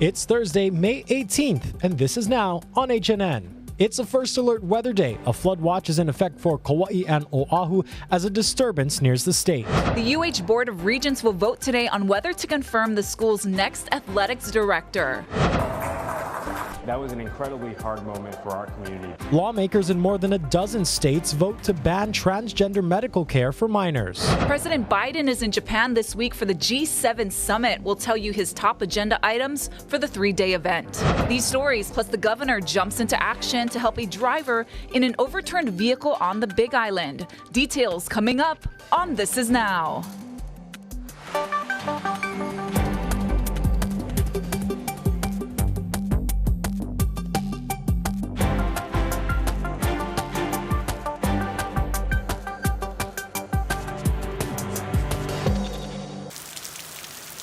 It's Thursday, May 18th, and this is now on HNN. It's a first alert weather day. A flood watch is in effect for Kauai and Oahu as a disturbance nears the state. The UH Board of Regents will vote today on whether to confirm the school's next athletics director. That was an incredibly hard moment for our community. Lawmakers in more than a dozen states vote to ban transgender medical care for minors. President Biden is in Japan this week for the G7 summit. We'll tell you his top agenda items for the three-day event. These stories, plus the governor jumps into action to help a driver in an overturned vehicle on the Big Island. Details coming up on This Is Now.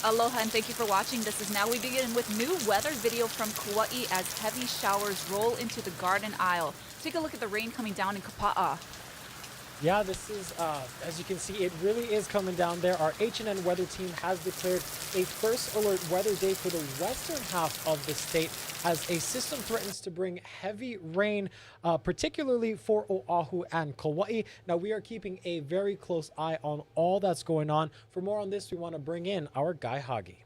Aloha and thank you for watching. This is Now. We begin with new weather video from Kauai as heavy showers roll into the garden aisle. Take a look at the rain coming down in Kapa'a. Yeah, this is, as you can see, it really is coming down there. Our HNN weather team has declared a first alert weather day for the western half of the state as a system threatens to bring heavy rain, particularly for Oahu and Kauai. Now, we are keeping a very close eye on all that's going on. For more on this, we want to bring in our Guy Hagi.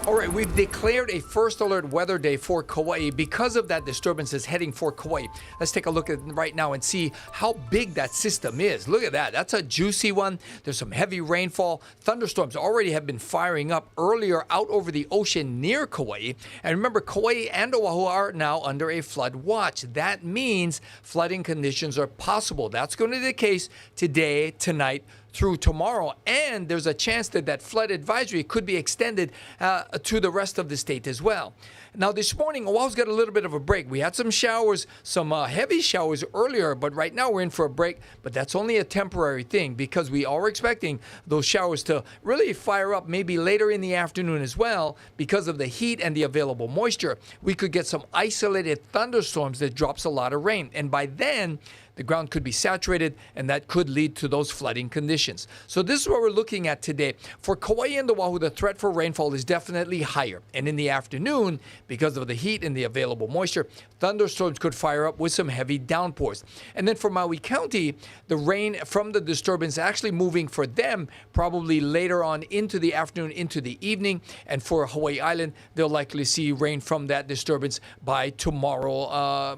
All right, we've declared a first alert weather day for Kauai because of that disturbance is heading for Kauai. Let's take a look at it right now and see how big that system is. Look at that. That's a juicy one. There's some heavy rainfall. Thunderstorms already have been firing up earlier out over the ocean near Kauai. And remember, Kauai and Oahu are now under a flood watch. That means flooding conditions are possible. That's going to be the case today, tonight, through tomorrow, and there's a chance that that flood advisory could be extended to the rest of the state as well. Now, this morning, Oahu's got a little bit of a break. We had some showers, some heavy showers earlier, but right now we're in for a break. But that's only a temporary thing because we are expecting those showers to really fire up maybe later in the afternoon as well because of the heat and the available moisture. We could get some isolated thunderstorms that drops a lot of rain, and by then, the ground could be saturated, and that could lead to those flooding conditions. So this is what we're looking at today. For Kauai and Oahu, the threat for rainfall is definitely higher. And in the afternoon, because of the heat and the available moisture, thunderstorms could fire up with some heavy downpours. And then for Maui County, the rain from the disturbance actually moving for them probably later on into the afternoon, into the evening. And for Hawaii Island, they'll likely see rain from that disturbance by tomorrow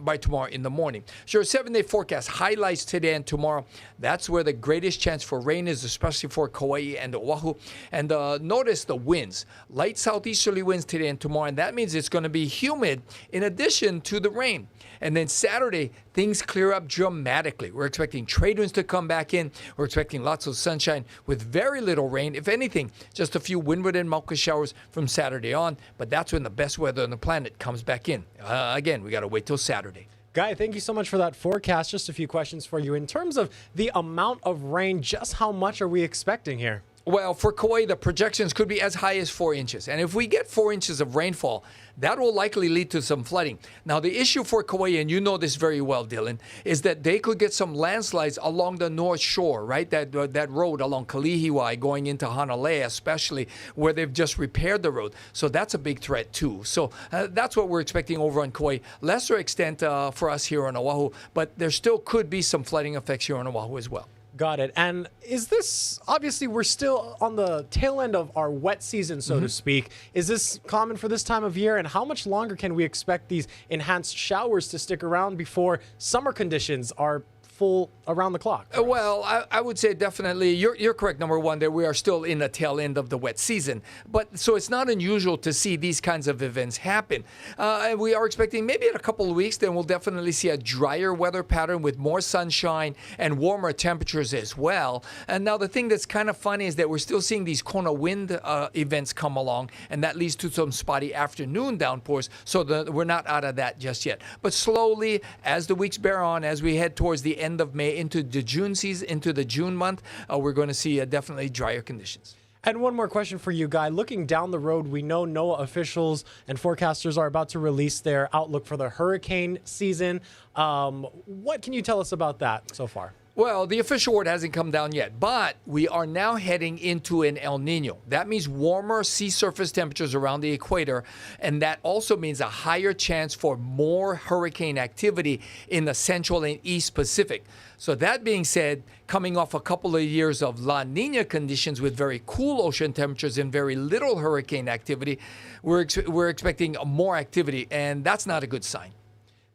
in the morning. Sure, 7-day forecast highlights today and tomorrow. That's where the greatest chance for rain is, especially for Kauai and Oahu. And notice the winds. Light southeasterly winds today and tomorrow, and that means it's going to be humid in addition to the rain. And then Saturday, things clear up dramatically. We're expecting trade winds to come back in. We're expecting lots of sunshine with very little rain. If anything, just a few windward and Mauka showers from Saturday on. But that's when the best weather on the planet comes back in. Again, we got to wait till Saturday. Guy, thank you so much for that forecast. Just a few questions for you. In terms of the amount of rain, just how much are we expecting here? Well, for Kauai, the projections could be as high as 4 inches. And if we get 4 inches of rainfall, that will likely lead to some flooding. Now, the issue for Kauai, and you know this very well, Dylan, is that they could get some landslides along the north shore, right? That road along Kalihiwai going into Hanalei, especially where they've just repaired the road. So that's a big threat, too. So that's what we're expecting over on Kauai. Lesser extent for us here on Oahu, but there still could be some flooding effects here on Oahu as well. Got it. And is this, obviously we're still on the tail end of our wet season, so to speak. Is this common for this time of year? And how much longer can we expect these enhanced showers to stick around before summer conditions are full around the clock? Well, I would say definitely you're correct, number one, that we are still in the tail end of the wet season. But so it's not unusual to see these kinds of events happen. And we are expecting maybe in a couple of weeks, then we'll definitely see a drier weather pattern with more sunshine and warmer temperatures as well. And now the thing that's kind of funny is that we're still seeing these Kona wind events come along, and that leads to some spotty afternoon downpours. So we're not out of that just yet. But slowly, as the weeks bear on, as we head towards the end of May into the June season, into the June month, we're going to see definitely drier conditions. And one more question for you, Guy. Looking down the road, we know NOAA officials and forecasters are about to release their outlook for the hurricane season. What can you tell us about that so far? Well, the official word hasn't come down yet, but we are now heading into an El Nino. That means warmer sea surface temperatures around the equator, and that also means a higher chance for more hurricane activity in the central and east Pacific. So that being said, coming off a couple of years of La Nina conditions with very cool ocean temperatures and very little hurricane activity, we're expecting more activity, and that's not a good sign.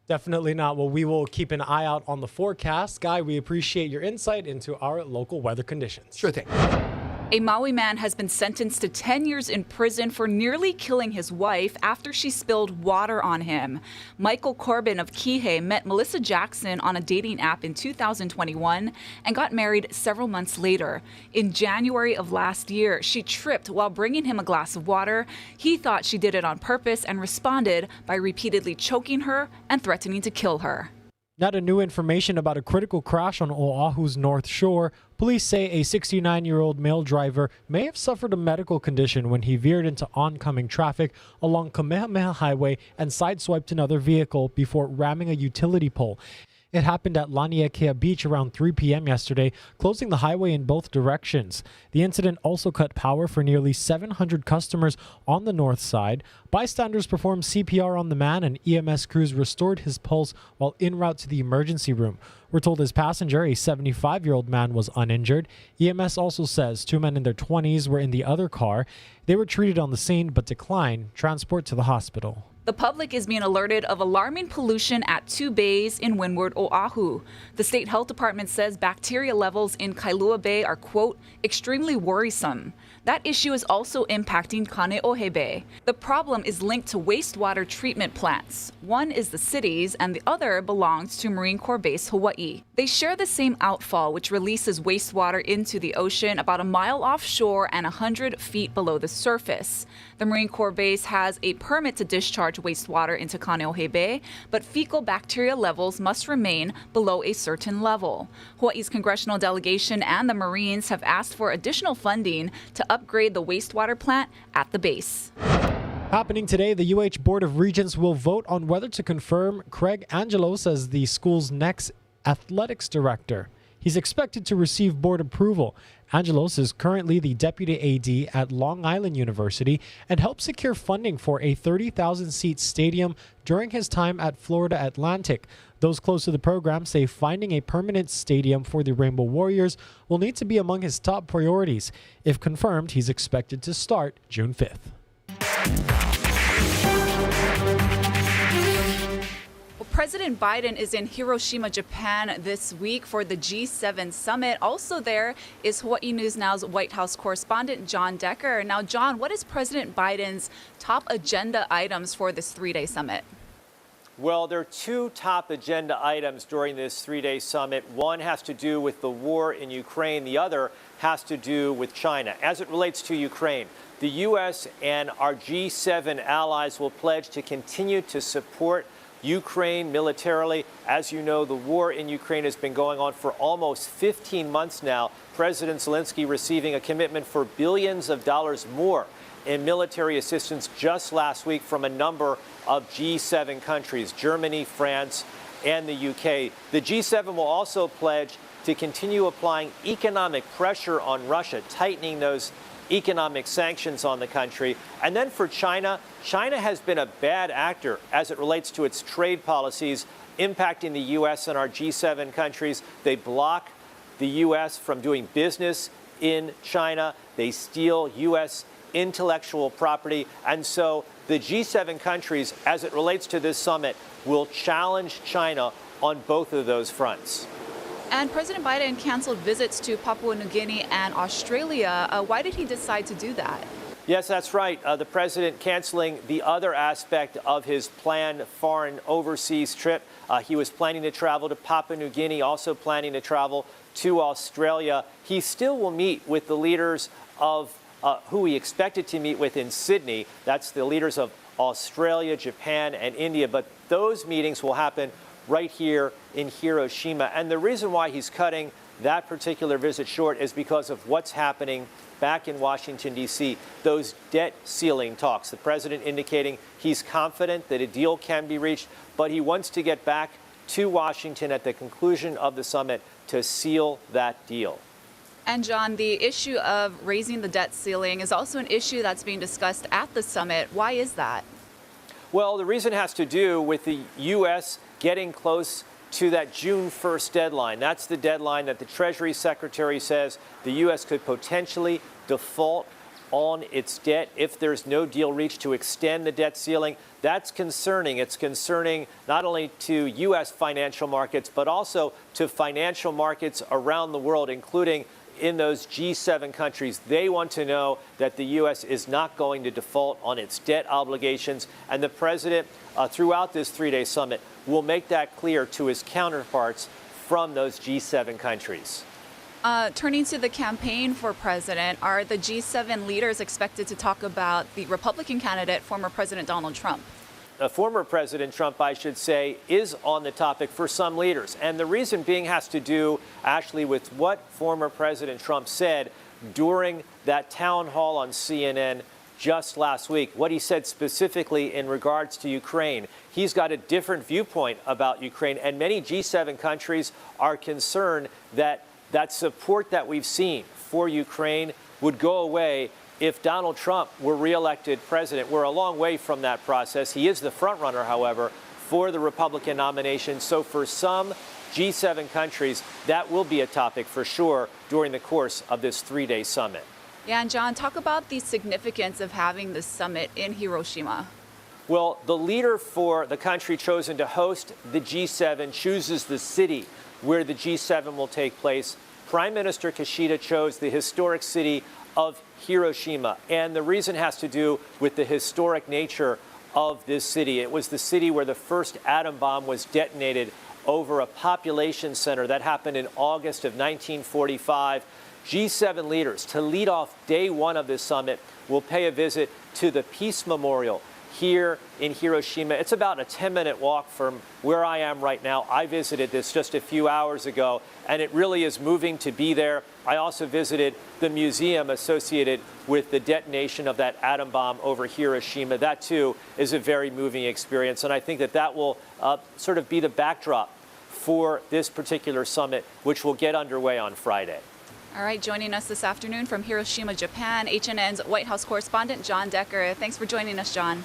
Definitely not. Well, we will keep an eye out on the forecast. Guy, we appreciate your insight into our local weather conditions. Sure thing. A Maui man has been sentenced to 10 years in prison for nearly killing his wife after she spilled water on him. Michael Corbin of Kihei met Melissa Jackson on a dating app in 2021 and got married several months later. In January of last year, she tripped while bringing him a glass of water. He thought she did it on purpose and responded by repeatedly choking her and threatening to kill her. Now to new information about a critical crash on Oahu's North Shore. Police say a 69-year-old male driver may have suffered a medical condition when he veered into oncoming traffic along Kamehameha Highway and sideswiped another vehicle before ramming a utility pole. It happened at Laniakea Beach around 3 p.m. yesterday, closing the highway in both directions. The incident also cut power for nearly 700 customers on the north side. Bystanders performed CPR on the man, and EMS crews restored his pulse while en route to the emergency room. We're told his passenger, a 75-year-old man, was uninjured. EMS also says 2 men in their 20s were in the other car. They were treated on the scene but declined transport to the hospital. The public is being alerted of alarming pollution at 2 bays in Windward, Oahu. The state health department says bacteria levels in Kailua Bay are, quote, extremely worrisome. That issue is also impacting Kaneohe Bay. The problem is linked to wastewater treatment plants. One is the city's and the other belongs to Marine Corps Base Hawaii. They share the same outfall, which releases wastewater into the ocean about a mile offshore and 100 feet below the surface. The Marine Corps Base has a permit to discharge wastewater into Kaneohe Bay, but fecal bacteria levels must remain below a certain level. Hawaii's congressional delegation and the Marines have asked for additional funding to upgrade the wastewater plant at the base. Happening today, the UH Board of Regents will vote on whether to confirm Craig Angelos as the school's next athletics director. He's expected to receive board approval. Angelos is currently the deputy AD at Long Island University and helped secure funding for a 30,000-seat stadium during his time at Florida Atlantic. Those close to the program say finding a permanent stadium for the Rainbow Warriors will need to be among his top priorities. If confirmed, he's expected to start June 5th. President Biden is in Hiroshima, Japan this week for the G7 summit. Also there is Hawaii News Now's White House correspondent John Decker. Now, John, what is President Biden's top agenda items for this 3-day summit? Well, there are 2 top agenda items during this 3-day summit. One has to do with the war in Ukraine. The other has to do with China. As it relates to Ukraine, the U.S. and our G7 allies will pledge to continue to support Ukraine militarily. As you know, the war in Ukraine has been going on for almost 15 months now. President Zelensky receiving a commitment for billions of dollars more in military assistance just last week from a number of G7 countries, Germany, France, and the UK. The G7 will also pledge to continue applying economic pressure on Russia, tightening those economic sanctions on the country. And then for China, China has been a bad actor as it relates to its trade policies impacting the U.S. and our G7 countries. They block the U.S. from doing business in China. They steal U.S. intellectual property. And so the G7 countries, as it relates to this summit, will challenge China on both of those fronts. And President Biden canceled visits to Papua New Guinea and Australia. Why did he decide to do that? Yes, that's right. The president canceling the other aspect of his planned foreign overseas trip. He was planning to travel to Papua New Guinea, also planning to travel to Australia. He still will meet with the leaders of who he expected to meet with in Sydney. That's the leaders of Australia, Japan, and India. But those meetings will happen right here in Hiroshima. And the reason why he's cutting that particular visit short is because of what's happening back in Washington, D.C., those debt ceiling talks. The president indicating he's confident that a deal can be reached, but he wants to get back to Washington at the conclusion of the summit to seal that deal. And John, the issue of raising the debt ceiling is also an issue that's being discussed at the summit. Why is that? Well, the reason has to do with the U.S. getting close to that June 1st deadline. That's the deadline that the Treasury Secretary says the U.S. could potentially default on its debt if there's no deal reached to extend the debt ceiling. That's concerning. It's concerning not only to U.S. financial markets, but also to financial markets around the world, including in those G7 countries. They want to know that the U.S. is not going to default on its debt obligations. And the president, throughout this three-day summit, will make that clear to his counterparts from those G7 countries. Turning to the campaign for president, are the G7 leaders expected to talk about the Republican candidate, former President Donald Trump? Former President Trump, I should say, is on the topic for some leaders. And the reason being has to do actually with what former President Trump said during that town hall on CNN just last week, what he said specifically in regards to Ukraine. He's got a different viewpoint about Ukraine, and many G7 countries are concerned that that support that we've seen for Ukraine would go away if Donald Trump were reelected president. We're a long way from that process. He is the front runner, however, for the Republican nomination. So for some G7 countries, that will be a topic for sure during the course of this three-day summit. Yeah, and John, talk about the significance of having this summit in Hiroshima. Well, the leader for the country chosen to host the G7 chooses the city where the G7 will take place. Prime Minister Kishida chose the historic city of Hiroshima, and the reason has to do with the historic nature of this city. It was the city where the first atom bomb was detonated over a population center. That happened in August of 1945. G7 leaders, to lead off day one of this summit, will pay a visit to the Peace Memorial here in Hiroshima. It's about a 10-minute walk from where I am right now. I visited this just a few hours ago, and it really is moving to be there. I also visited the museum associated with the detonation of that atom bomb over Hiroshima. That, too, is a very moving experience, and I think that that will sort of be the backdrop for this particular summit, which will get underway on Friday. All right, joining us this afternoon from Hiroshima, Japan, HNN's White House correspondent, John Decker. Thanks for joining us, John.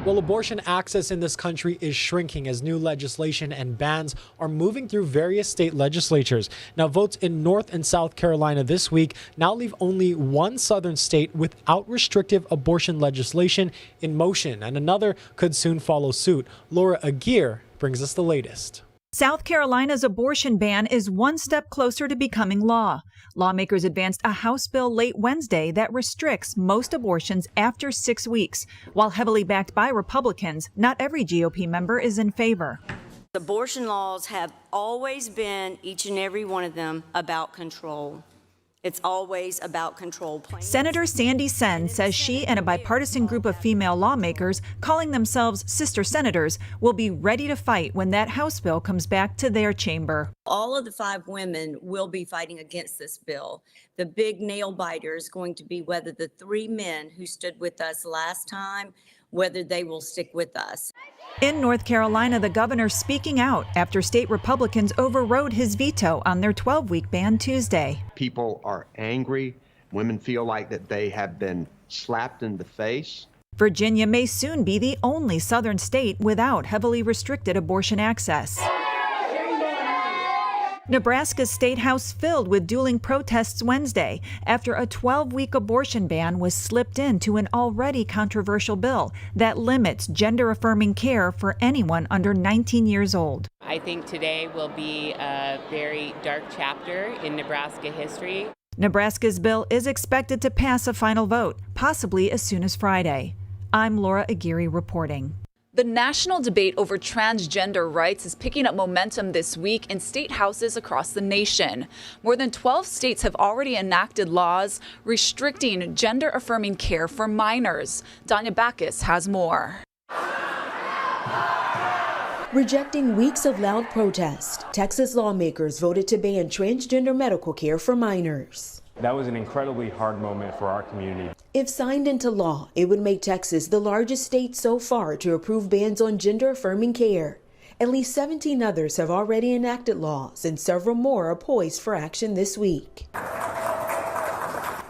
Well, abortion access in this country is shrinking as new legislation and bans are moving through various state legislatures. Now, votes in North and South Carolina this week now leave only one southern state without restrictive abortion legislation in motion, and another could soon follow suit. Laura Aguirre brings us the latest. South Carolina's abortion ban is one step closer to becoming law. Lawmakers advanced a House bill late Wednesday that restricts most abortions after 6 weeks. While heavily backed by Republicans, not every GOP member is in favor. Abortion laws have always been, each and every one of them, about control. It's always about control. Senator Sandy Senn says she and a bipartisan group of female lawmakers, calling themselves sister senators, will be ready to fight when that House bill comes back to their chamber. All of the 5 women will be fighting against this bill. The big nail biter is going to be whether the 3 men who stood with us last time, whether they will stick with us. In North Carolina, the governor speaking out after state Republicans overrode his veto on their 12-week ban Tuesday. People are angry. Women feel like that they have been slapped in the face. Virginia may soon be the only southern state without heavily restricted abortion access. Nebraska's state house filled with dueling protests Wednesday after a 12-week abortion ban was slipped into an already controversial bill that limits gender-affirming care for anyone under 19 years old. I think today will be a very dark chapter in Nebraska history. Nebraska's bill is expected to pass a final vote, possibly as soon as Friday. I'm Laura Aguirre reporting. The national debate over transgender rights is picking up momentum this week in state houses across the nation. More than 12 states have already enacted laws restricting gender-affirming care for minors. Danya Backus has more. Rejecting weeks of loud protest, Texas lawmakers voted to ban transgender medical care for minors. That was an incredibly hard moment for our community. If signed into law, it would make Texas the largest state so far to approve bans on gender-affirming care. At least 17 others have already enacted laws, and several more are poised for action this week.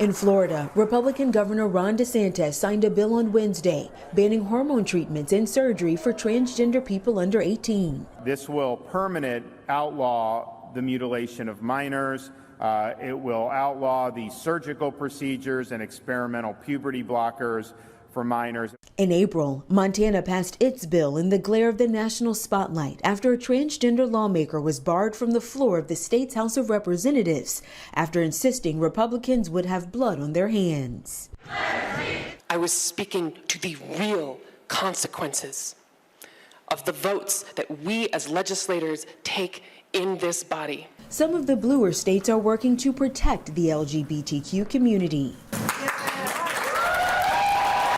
In Florida, Republican Governor Ron DeSantis signed a bill on Wednesday banning hormone treatments and surgery for transgender people under 18. This will permanently outlaw the mutilation of minors. It will outlaw the surgical procedures and experimental puberty blockers for minors. In April, Montana passed its bill in the glare of the national spotlight after a transgender lawmaker was barred from the floor of the state's House of Representatives after insisting Republicans would have blood on their hands. I was speaking to the real consequences of the votes that we as legislators take in this body. Some of the bluer states are working to protect the LGBTQ community.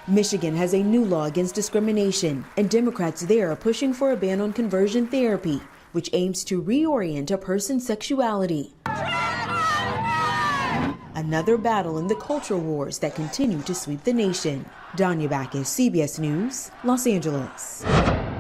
Michigan has a new law against discrimination, and Democrats there are pushing for a ban on conversion therapy, which aims to reorient a person's sexuality. Another battle in the culture wars that continue to sweep the nation. Danya Backus, CBS News, Los Angeles.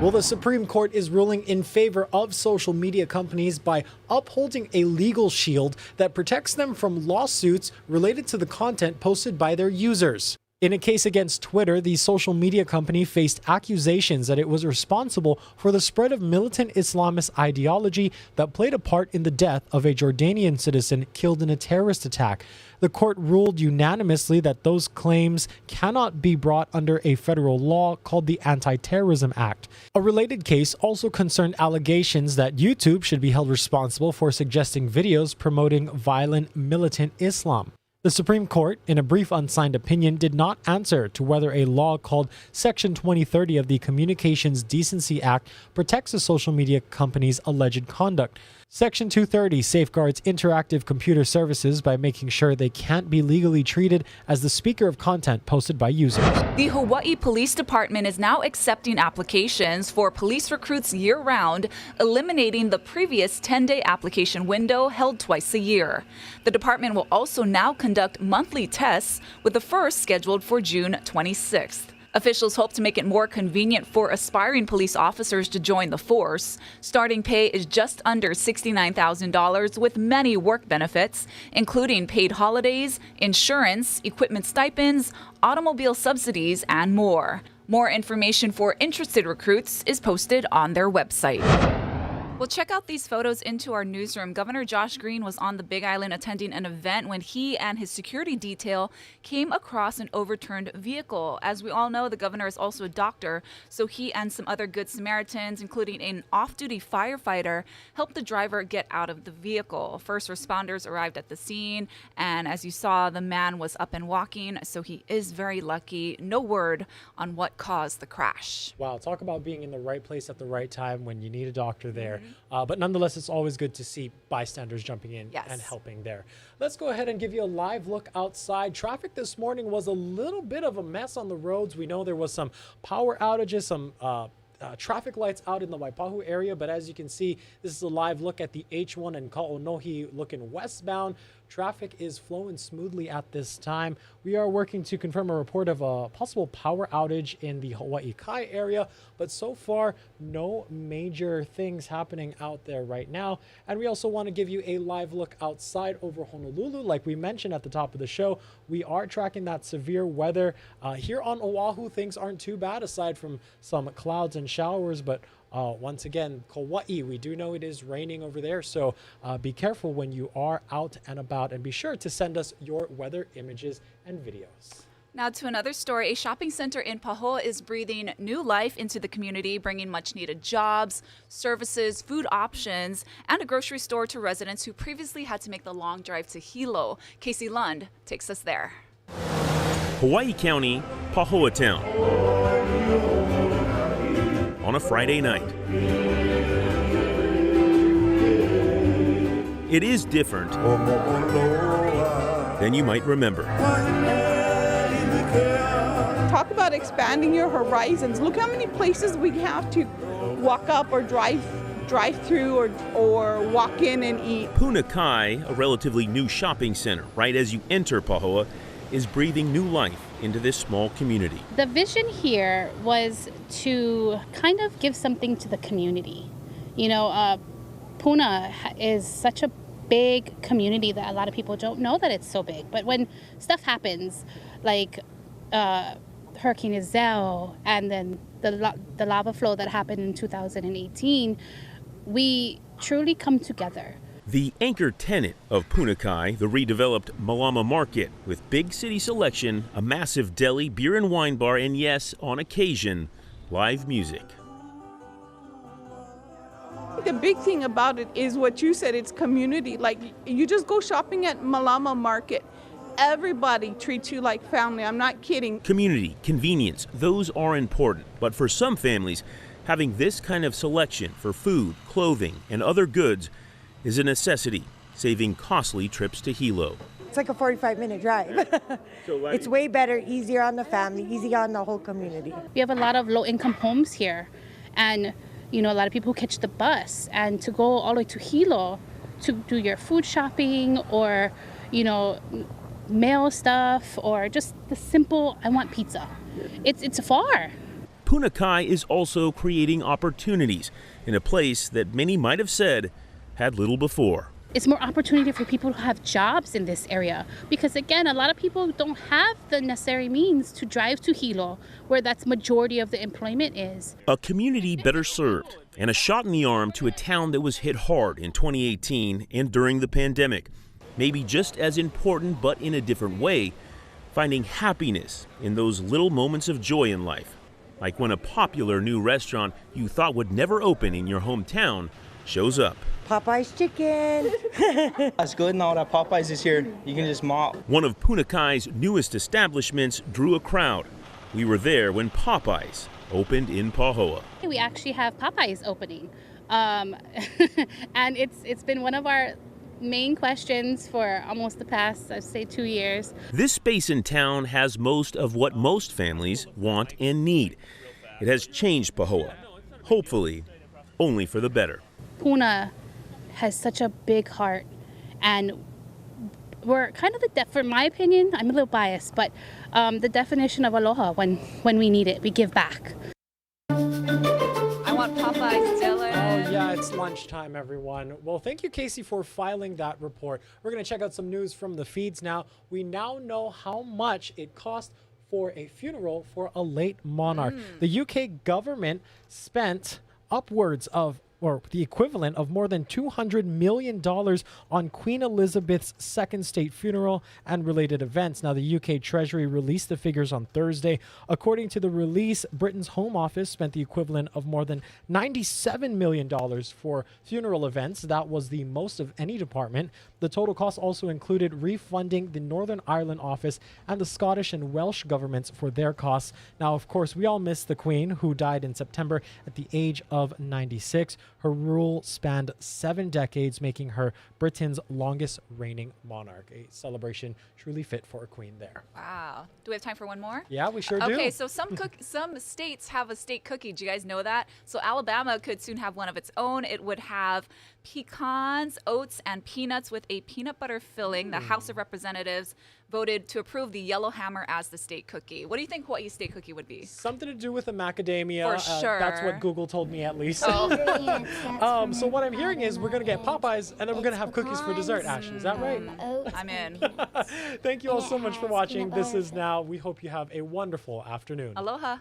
Well, the Supreme Court is ruling in favor of social media companies by upholding a legal shield that protects them from lawsuits related to the content posted by their users. In a case against Twitter, the social media company faced accusations that it was responsible for the spread of militant Islamist ideology that played a part in the death of a Jordanian citizen killed in a terrorist attack. The court ruled unanimously that those claims cannot be brought under a federal law called the Anti-Terrorism Act. A related case also concerned allegations that YouTube should be held responsible for suggesting videos promoting violent militant Islam. The Supreme Court, in a brief unsigned opinion, did not answer to whether a law called Section 2030 of the Communications Decency Act protects a social media company's alleged conduct. Section 230 safeguards interactive computer services by making sure they can't be legally treated as the speaker of content posted by users. The Hawaii Police Department is now accepting applications for police recruits year-round, eliminating the previous 10-day application window held twice a year. The department will also now conduct monthly tests, with the first scheduled for June 26th. Officials hope to make it more convenient for aspiring police officers to join the force. Starting pay is just under $69,000 with many work benefits, including paid holidays, insurance, equipment stipends, automobile subsidies, and more. More information for interested recruits is posted on their website. Well, check out these photos into our newsroom. Governor Josh Green was on the Big Island attending an event when he and his security detail came across an overturned vehicle. As we all know, the governor is also a doctor, so he and some other Good Samaritans, including an off-duty firefighter, helped the driver get out of the vehicle. First responders arrived at the scene, and as you saw, the man was up and walking, so he is very lucky. No word on what caused the crash. Wow, talk about being in the right place at the right time when you need a doctor there. But nonetheless, it's always good to see bystanders jumping in and helping there. Let's go ahead and give you a live look outside. Traffic this morning was a little bit of a mess on the roads. We know there was some power outages, some traffic lights out in the Waipahu area, but as you can see, this is a live look at the H1 and Ka'onohi looking westbound. Traffic is flowing smoothly at this time. We are working to confirm a report of a possible power outage in the Hawaii Kai area, but so far, no major things happening out there right now. And we also want to give you a live look outside over Honolulu. Like we mentioned at the top of the show, we are tracking that severe weather. Here on Oahu, things aren't too bad aside from some clouds and showers, but once again, Kauai, we do know it is raining over there, so be careful when you are out and about, and be sure to send us your weather images and videos. Now to another story. A shopping center in Pahoa is breathing new life into the community, bringing much needed jobs, services, food options, and a grocery store to residents who previously had to make the long drive to Hilo. Casey Lund takes us there. Hawaii County, Pahoa Town. On a Friday night. It is different than you might remember. Talk about expanding your horizons. Look how many places we have to walk up or drive through or walk in and eat. Puna Kai, a relatively new shopping center right as you enter Pahoa, is breathing new life into this small community. The vision here was to kind of give something to the community. You know, Puna is such a big community that a lot of people don't know that it's so big. But when stuff happens, like Hurricane Iselle and then the lava flow that happened in 2018, we truly come together. The anchor tenant of Punakai, the redeveloped Malama Market, with big city selection, a massive deli, beer and wine bar, and yes, on occasion, live music. The big thing about it is what you said, it's community. Like, you just go shopping at Malama Market. Everybody treats you like family. I'm not kidding. Community, convenience, those are important. But for some families, having this kind of selection for food, clothing, and other goods is a necessity, saving costly trips to Hilo. It's like a 45-minute drive. It's way better, easier on the family, easier on the whole community. We have a lot of low-income homes here, and you know, a lot of people catch the bus, and to go all the way to Hilo to do your food shopping or, you know, mail stuff or just the simple, I want pizza. It's far. Punakai is also creating opportunities in a place that many might have said had little before. It's more opportunity for people to have jobs in this area because, again, a lot of people don't have the necessary means to drive to Hilo, where that's majority of the employment is. A community better served and a shot in the arm to a town that was hit hard in 2018 and during the pandemic. Maybe just as important, but in a different way, finding happiness in those little moments of joy in life. Like when a popular new restaurant you thought would never open in your hometown shows up. Popeye's chicken. It's good now that Popeye's is here. You can just mop. One of Punakai's newest establishments drew a crowd. We were there when Popeye's opened in Pahoa. We actually have Popeyes opening. And it's been one of our main questions for almost the past, I'd say, 2 years. This space in town has most of what most families want and need. It has changed Pahoa, hopefully only for the better. Puna has such a big heart, and we're kind of for my opinion, I'm a little biased, but the definition of aloha, when we need it, we give back. I want Popeyes, Dylan. Oh yeah, it's lunchtime, everyone. Well, thank you, Casey, for filing that report. We're going to check out some news from the feeds now. We now know how much it cost for a funeral for a late monarch. The UK government spent upwards of, or the equivalent of, more than $200 million on Queen Elizabeth's second state funeral and related events. Now, the UK Treasury released the figures on Thursday. According to the release, Britain's Home Office spent the equivalent of more than $97 million for funeral events. That was the most of any department. The total cost also included refunding the Northern Ireland office and the Scottish and Welsh governments for their costs. Now, of course, we all miss the Queen, who died in September at the age of 96. Her rule spanned 7 decades, making her Britain's longest reigning monarch. A celebration truly fit for a queen there. Wow. Do we have time for one more? Yeah, we sure do. Okay, so some states have a state cookie. Do you guys know that? So Alabama could soon have one of its own. It would have pecans, oats, and peanuts with a peanut butter filling. The House of Representatives voted to approve the Yellowhammer as the state cookie. What do you think Hawaii's state cookie would be? Something to do with the macadamia. For sure. That's what Google told me, at least. Oh. So what I'm hearing is we're going to get Popeyes, and then we're going to have cookies for dessert, Ashley. Is that right? I'm in. Thank you all so much for watching. This is Now. We hope you have a wonderful afternoon. Aloha.